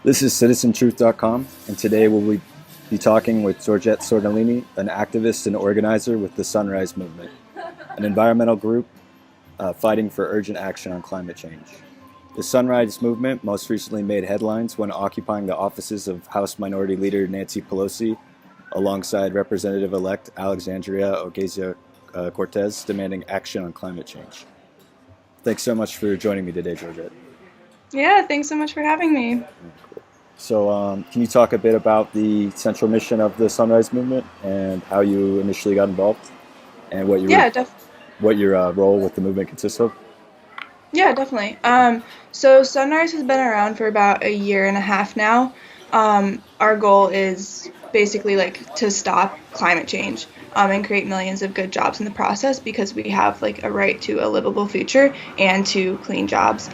This is CitizenTruth.com, and today we'll be talking with Georgette Sordellini, an activist and organizer with the Sunrise Movement, an environmental group fighting for urgent action on climate change. The Sunrise Movement most recently made headlines when occupying the offices of House Minority Leader Nancy Pelosi alongside Representative-elect Alexandria Ocasio-Cortez demanding action on climate change. Thanks so much for joining me today, Georgette. Yeah, thanks so much for having me. So, can you talk a bit about the central mission of the Sunrise Movement and how you initially got involved, and Yeah, what your role with the movement consists of? yeah, definitely. So Sunrise has been around for about a year and a half now. Our goal is basically like to stop climate change, and create millions of good jobs in the process because we have like a right to a livable future and to clean jobs.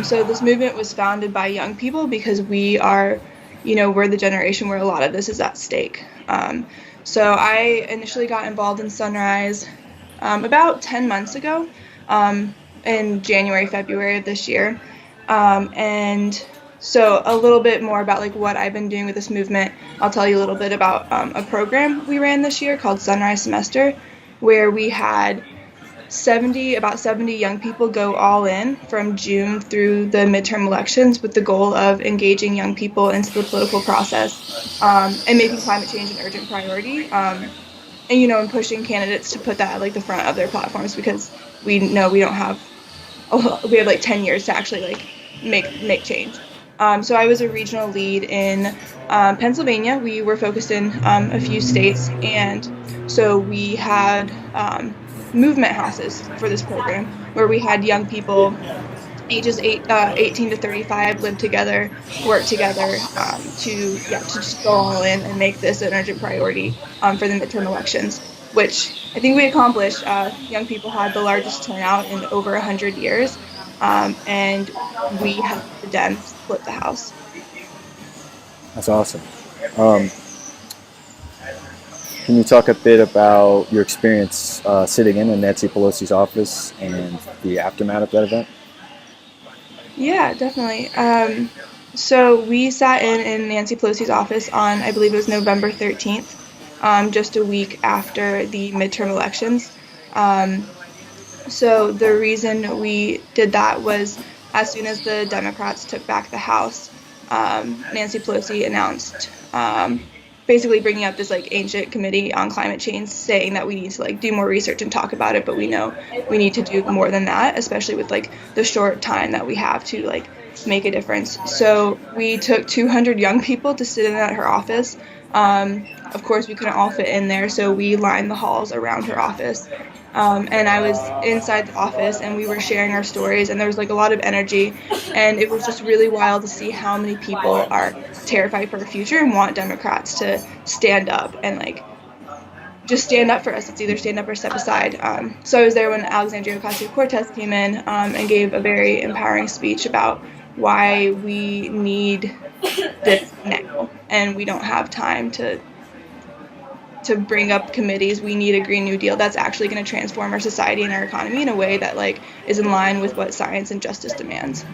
So this movement was founded by young people because we are, we're the generation where a lot of this is at stake. So I initially got involved in Sunrise about 10 months ago. In January, February of this year. And so a little bit more about like what I've been doing with this movement. I'll tell you a little bit about a program we ran this year called Sunrise Semester, where we had about 70 young people go all in from June through the midterm elections with the goal of engaging young people into the political process, and making climate change an urgent priority. And pushing candidates to put that at like the front of their platforms because we know we have like 10 years to actually like make change. So I was a regional lead in Pennsylvania. We were focused in a few states, and so we had movement houses for this program where we had young people ages 18 to 35 live together, work together, to just go all in and make this an urgent priority for the midterm elections, which I think we accomplished. Young people had the largest turnout in over 100 years, and we helped the Dems split the House. That's awesome. Um, can you talk a bit about your experience sitting in Nancy Pelosi's office and the aftermath of that event? Yeah, definitely. So we sat in Nancy Pelosi's office on, I believe it was November 13th, just a week after the midterm elections. Um, So the reason we did that was as soon as the Democrats took back the House, Nancy Pelosi announced basically bringing up this like ancient committee on climate change, saying that we need to like do more research and talk about it, but we know we need to do more than that, especially with like the short time that we have to like make a difference. So we took 200 young people to sit in at her office. Of course, we couldn't all fit in there, so we lined the halls around her office. And I was inside the office and we were sharing our stories, and there was like a lot of energy, and it was just really wild to see how many people are terrified for our future and want Democrats to stand up and like just stand up for us. It's either stand up or step aside. So I was there when Alexandria Ocasio-Cortez came in, and gave a very empowering speech about why we need this now and we don't have time to bring up committees. We need a Green New Deal that's actually going to transform our society and our economy in a way that like is in line with what science and justice demands.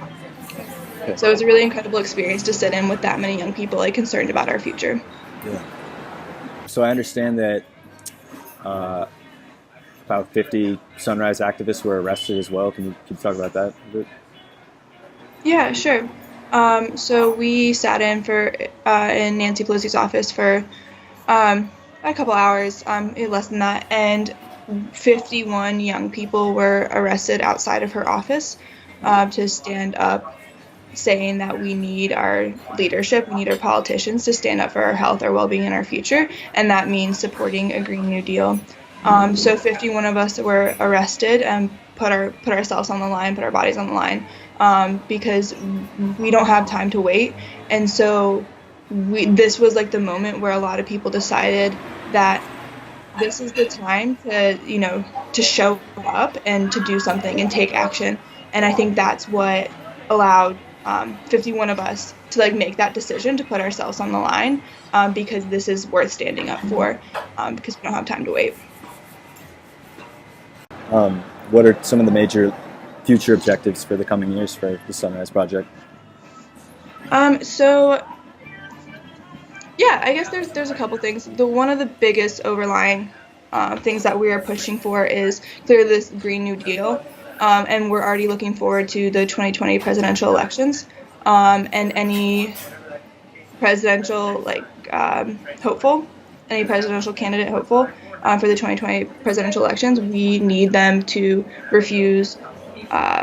Okay. So it was a really incredible experience to sit in with that many young people like concerned about our future. Yeah. So I understand that uh, about 50 Sunrise activists were arrested as well. Can you talk about that a bit? Yeah, sure. So we sat in for in Nancy Pelosi's office for a couple hours, less than that, and 51 young people were arrested outside of her office to stand up, saying that we need our leadership, we need our politicians to stand up for our health, our well-being, and our future, and that means supporting a Green New Deal. So 51 of us were arrested and put ourselves on the line, put our bodies on the line, because we don't have time to wait, and so this was like the moment where a lot of people decided that this is the time to show up and to do something and take action. And I think that's what allowed 51 of us to like make that decision to put ourselves on the line, because this is worth standing up for, because we don't have time to wait. What are some of the major future objectives for the coming years for the Sunrise Project? So yeah, I guess there's a couple things. The one of the biggest overlying things that we are pushing for is clearly this Green New Deal, and we're already looking forward to the 2020 presidential elections, and any presidential hopeful, any presidential candidate hopeful for the 2020 presidential elections. We need them to refuse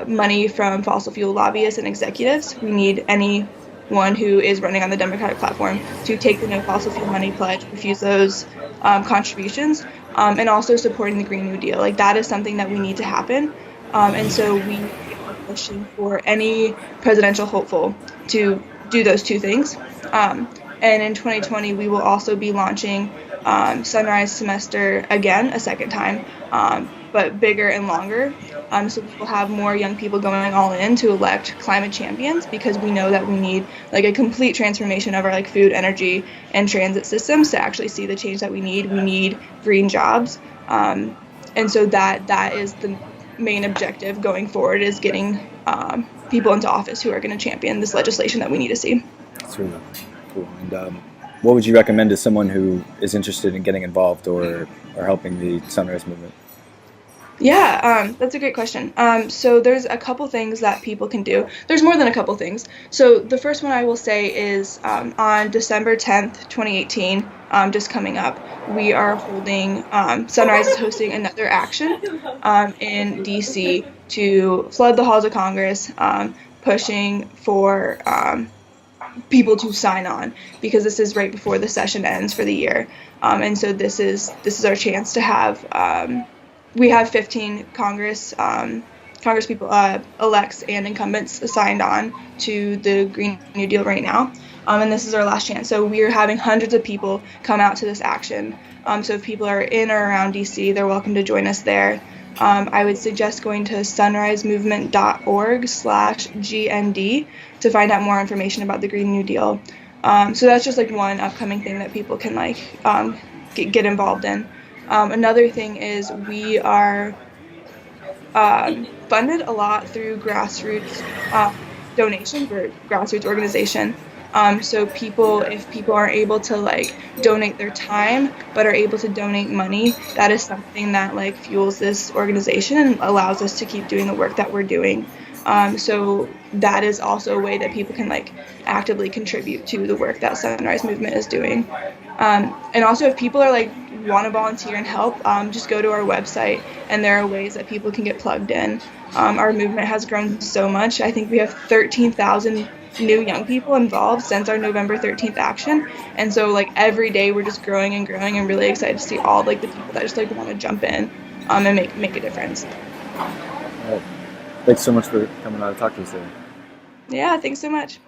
money from fossil fuel lobbyists and executives. We need anyone who is running on the Democratic platform to take the no fossil fuel money pledge, refuse those contributions, and also supporting the Green New Deal. Like that is something that we need to happen. And so we are pushing for any presidential hopeful to do those two things. And in 2020, we will also be launching Sunrise Semester again, a second time, but bigger and longer. So we'll have more young people going all in to elect climate champions, because we know that we need like a complete transformation of our like food, energy, and transit systems to actually see the change that we need. We need green jobs, and so that is the main objective going forward, is getting people into office who are going to champion this legislation that we need to see. That's really cool. And what would you recommend to someone who is interested in getting involved or helping the Sunrise Movement? Yeah, that's a great question. So there's a couple things that people can do. There's more than a couple things. So the first one I will say is on December 10th, 2018, just coming up, we are holding, Sunrise is hosting another action in DC to flood the halls of Congress, pushing for people to sign on, because this is right before the session ends for the year. And so this is our chance to have we have 15 Congress people, elects and incumbents signed on to the Green New Deal right now, and this is our last chance. So we are having hundreds of people come out to this action. So if people are in or around DC, they're welcome to join us there. I would suggest going to sunrisemovement.org/GND to find out more information about the Green New Deal. So that's just like one upcoming thing that people can like get involved in. Another thing is we are funded a lot through grassroots donation for grassroots organization. So if people aren't able to like donate their time but are able to donate money, that is something that like fuels this organization and allows us to keep doing the work that we're doing. So that is also a way that people can like actively contribute to the work that Sunrise Movement is doing. And also if people are like want to volunteer and help, just go to our website, and there are ways that people can get plugged in. Our movement has grown so much. I think we have 13,000 new young people involved since our November 13th action, and so like every day we're just growing and growing, and really excited to see all like the people that just like want to jump in and make a difference. All right. Thanks so much for coming on to talk to us today. Yeah, thanks so much.